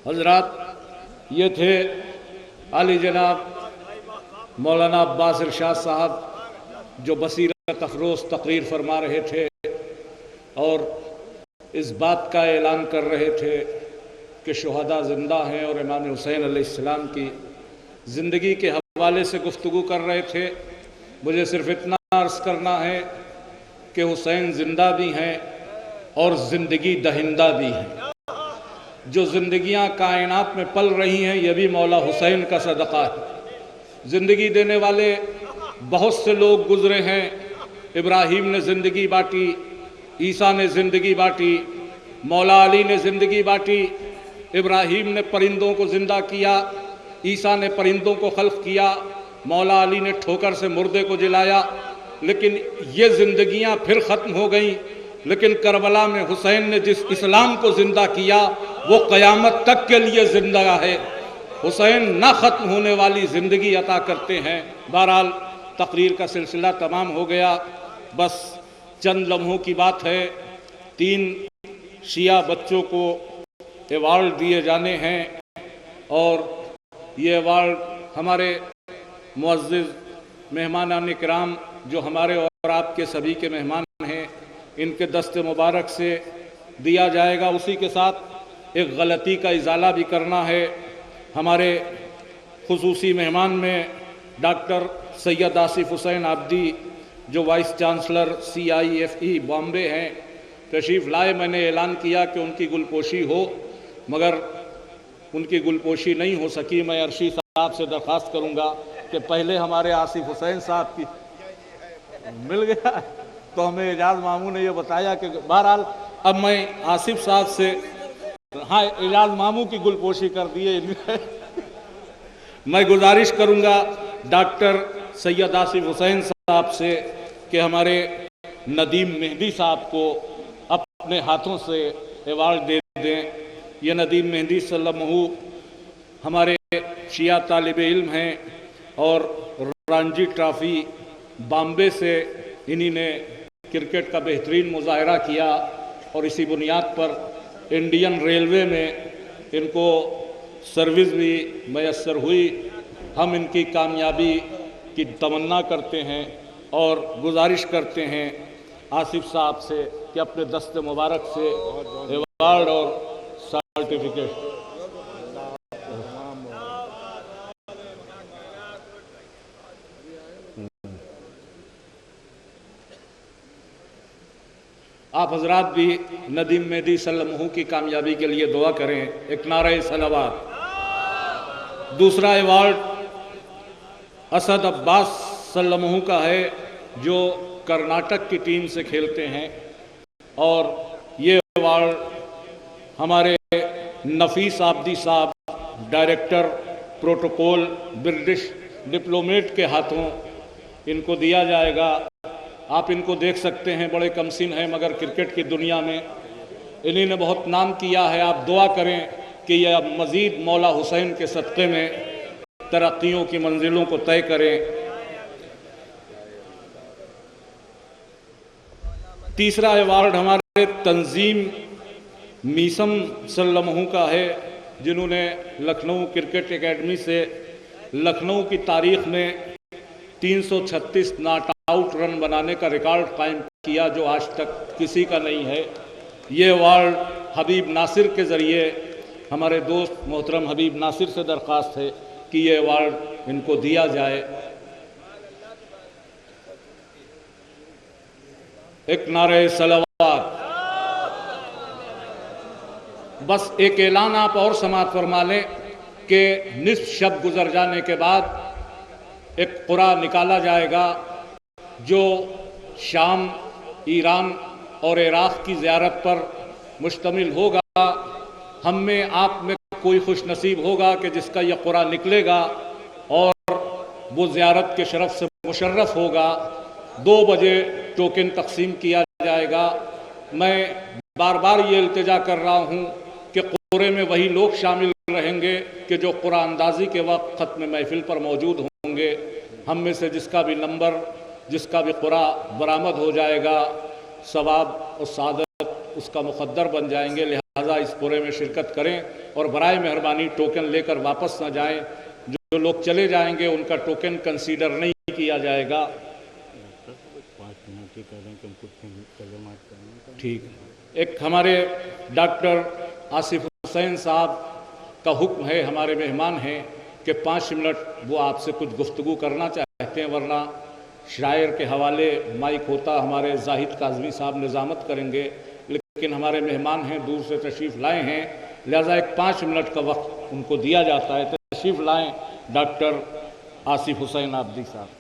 حضرات، یہ تھے علی جناب مولانا عباس ارشاد صاحب جو بصیرت افروز تقریر فرما رہے تھے اور اس بات کا اعلان کر رہے تھے کہ شہداء زندہ ہیں، اور امام حسین علیہ السلام کی زندگی کے حوالے سے گفتگو کر رہے تھے۔ مجھے صرف اتنا عرض کرنا ہے کہ حسین زندہ بھی ہیں اور زندگی دہندہ بھی ہیں۔ جو زندگیاں کائنات میں پل رہی ہیں یہ بھی مولا حسین کا صدقہ ہے۔ زندگی دینے والے بہت سے لوگ گزرے ہیں۔ ابراہیم نے زندگی بانٹی، عیسیٰ نے زندگی بانٹی، مولا علی نے زندگی بانٹی۔ ابراہیم نے پرندوں کو زندہ کیا، عیسیٰ نے پرندوں کو خلق کیا، مولا علی نے ٹھوکر سے مردے کو جلایا، لیکن یہ زندگیاں پھر ختم ہو گئیں۔ لیکن کربلا میں حسین نے جس اسلام کو زندہ کیا وہ قیامت تک کے لیے زندہ ہے۔ حسین نہ ختم ہونے والی زندگی عطا کرتے ہیں۔ بہرحال تقریر کا سلسلہ تمام ہو گیا، بس چند لمحوں کی بات ہے۔ 3 شیعہ بچوں کو ایوارڈ دیے جانے ہیں، اور یہ ایوارڈ ہمارے معزز مہمانان کرام جو ہمارے اور آپ کے سبھی کے مہمان ہیں، ان کے دست مبارک سے دیا جائے گا۔ اسی کے ساتھ ایک غلطی کا ازالہ بھی کرنا ہے۔ ہمارے خصوصی مہمان میں ڈاکٹر سید آصف حسین عابدی جو وائس چانسلر CIFE بامبے ہیں، تشریف لائے۔ میں نے اعلان کیا کہ ان کی گلپوشی ہو، مگر ان کی گلپوشی نہیں ہو سکی۔ میں عرشی صاحب سے درخواست کروں گا کہ پہلے ہمارے آصف حسین صاحب کی مل گیا تو ہمیں اعجاز ماموں نے یہ بتایا کہ بہرحال اب میں آصف صاحب سے اعجاز ماموں کی گلپوشی کر دیے۔ میں گزارش کروں گا ڈاکٹر سید آصف حسین صاحب سے کہ ہمارے ندیم مہدی صاحب کو اپنے ہاتھوں سے ایوارڈ دے دیں۔ یہ ندیم مہدی صلی اللہ علیہ وسلم ہمارے شیعہ طالب علم ہیں، اور رانجی ٹرافی بامبے سے انہی نے کرکٹ کا بہترین مظاہرہ کیا، اور اسی بنیاد پر انڈین ریلوے میں ان کو سروس بھی میسر ہوئی۔ ہم ان کی کامیابی کی تمنا کرتے ہیں اور گزارش کرتے ہیں آصف صاحب سے کہ اپنے دست مبارک سے ایوارڈ اور سرٹیفکیٹ۔ آپ حضرات بھی ندیم مہدی صلی اللہ علیہ وسلم کی کامیابی کے لیے دعا کریں۔ ایک نعرہ صلوات۔ دوسرا ایوارڈ اسد عباس صلی اللہ علیہ وسلم کا ہے جو کرناٹک کی ٹیم سے کھیلتے ہیں، اور یہ ایوارڈ ہمارے نفیس عابدی صاحب ڈائریکٹر پروٹوکول برٹش ڈپلومیٹ کے ہاتھوں ان کو دیا جائے گا۔ آپ ان کو دیکھ سکتے ہیں، بڑے کم سن ہیں، مگر کرکٹ کی دنیا میں انہی نے بہت نام کیا ہے۔ آپ دعا کریں کہ یہ اب مزید مولا حسین کے صدقے میں ترقیوں کی منزلوں کو طے کریں۔ تیسرا ایوارڈ ہمارے تنظیم میسم صلی اللہ علیہ وسلم کا ہے، جنہوں نے لکھنؤ کرکٹ اکیڈمی سے لکھنؤ کی تاریخ میں 336 ناٹ آؤٹ رن بنانے کا ریکارڈ قائم کیا جو آج تک کسی کا نہیں ہے۔ یہ ایوارڈ حبیب ناصر کے ذریعے ہمارے دوست محترم حبیب ناصر سے درخواست ہے کہ یہ ایوارڈ ان کو دیا جائے۔ ایک نعرہ صلوات۔ بس ایک اعلان آپ اور سماعت فرما لیں کہ نصف شب گزر جانے کے بعد ایک قرعہ نکالا جائے گا جو شام، ایران اور عراق کی زیارت پر مشتمل ہوگا۔ ہم میں آپ میں کوئی خوش نصیب ہوگا کہ جس کا یہ قرعہ نکلے گا اور وہ زیارت کے شرف سے مشرف ہوگا۔ 2 بجے ٹوکن تقسیم کیا جائے گا۔ میں بار بار یہ التجا کر رہا ہوں کہ قرعے میں وہی لوگ شامل رہیں گے کہ جو قرعہ اندازی کے وقت ختم محفل پر موجود ہوں گے۔ ہم میں سے جس کا بھی نمبر، جس کا بھی قرعہ برآمد ہو جائے گا، ثواب اور سعادت اس کا مقدر بن جائیں گے، لہٰذا اس پورے میں شرکت کریں اور برائے مہربانی ٹوکن لے کر واپس نہ جائیں۔ جو لوگ چلے جائیں گے ان کا ٹوکن کنسیڈر نہیں کیا جائے گا۔ ٹھیک ہے، ایک ہمارے ڈاکٹر آصف حسین صاحب کا حکم ہے، ہمارے مہمان ہیں کہ 5 منٹ وہ آپ سے کچھ گفتگو کرنا چاہتے ہیں، ورنہ شاعر کے حوالے مائک ہوتا ہمارے زاہد کاظمی صاحب نظامت کریں گے، لیکن ہمارے مہمان ہیں، دور سے تشریف لائے ہیں، لہذا ایک 5 منٹ کا وقت ان کو دیا جاتا ہے۔ تشریف لائیں ڈاکٹر آصف حسین عابدی صاحب۔